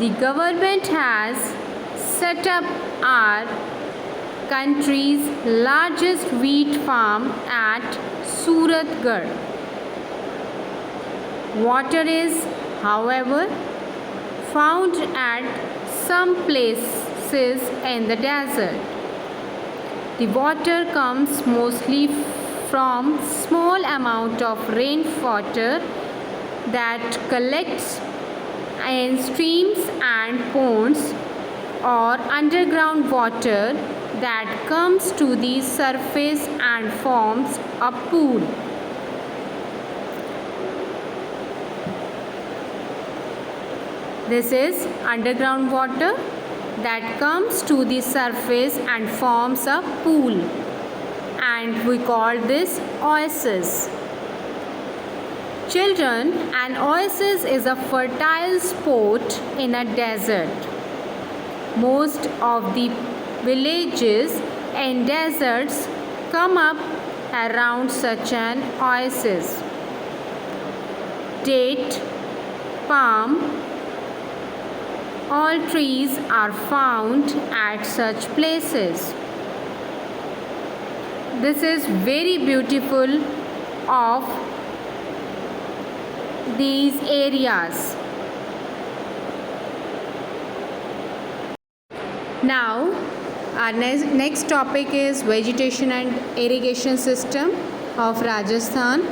The government has set up our country's largest wheat farm at Suratgarh. Water is, however, found at some places in the desert. The water comes mostly from small amount of rainwater that collects in streams and ponds, or underground water that comes to the surface and forms a pool. This is underground water that comes to the surface and forms a pool, and we call this oasis. Children, an oasis is a fertile spot in a desert. Most of the villages and deserts come up around such an oasis. Date, palm, all trees are found at such places. This is very beautiful of these areas. Now our next topic is vegetation and irrigation system of Rajasthan.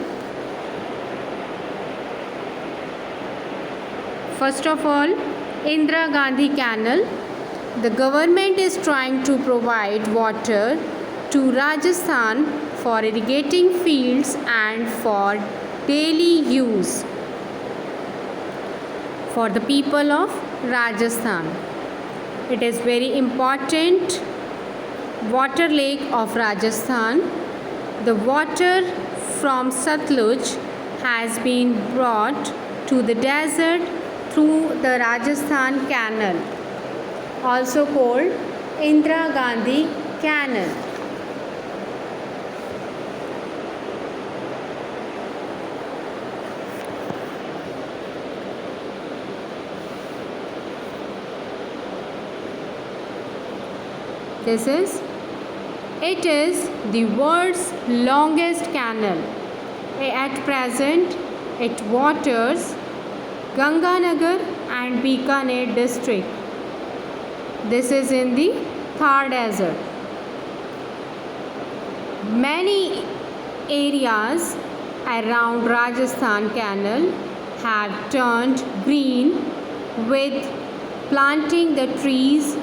First of all, Indira Gandhi Canal. The government is trying to provide water to Rajasthan for irrigating fields and for daily use for the people of Rajasthan. It is very important water lake of Rajasthan. The water from Satluj has been brought to the desert through the Rajasthan Canal, also called Indira Gandhi Canal. It is the world's longest canal. At present, it waters Ganganagar and Bikaner district. This is in the Thar Desert. Many areas around Rajasthan Canal have turned green with planting the trees,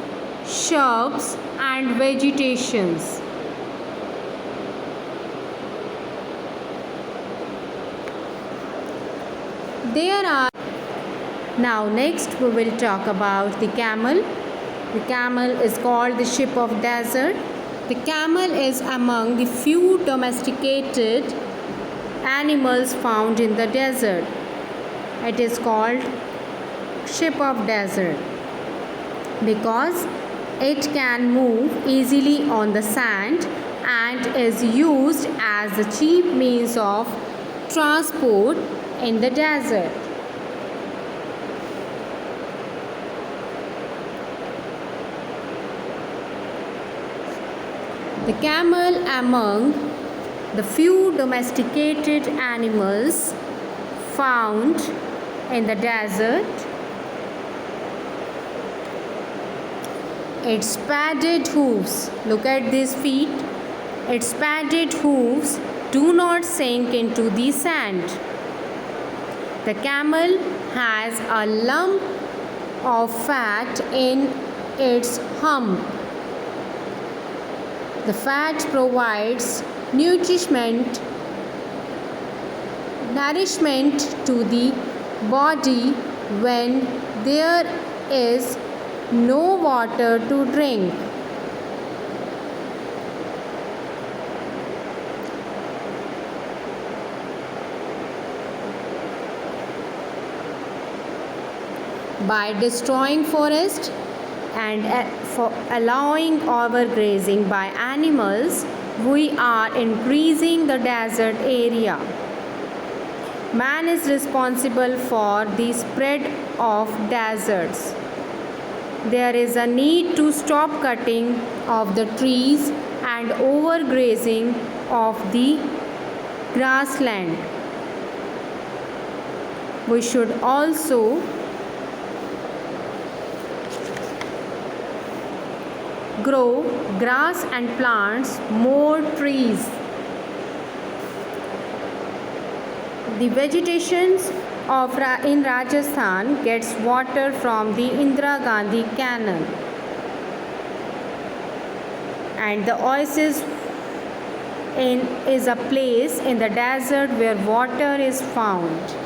shrubs and vegetations. Now next we will talk about the camel. The camel is called the ship of desert. The camel is among the few domesticated animals found in the desert. It is called ship of desert because it can move easily on the sand and is used as a cheap means of transport in the desert. The camel among the few domesticated animals found in the desert. Its padded hooves, look at these feet, its padded hooves do not sink into the sand. The camel has a lump of fat in its hump. The fat provides nourishment to the body when there is no water to drink. By destroying forest and for allowing overgrazing by animals, we are increasing the desert area. Man is responsible for the spread of deserts. there is a need to stop cutting of the trees and overgrazing of the grassland. We should also grow grass and plants more trees. The vegetation in Rajasthan gets water from the Indira Gandhi Canal, and the oasis is a place in the desert where water is found.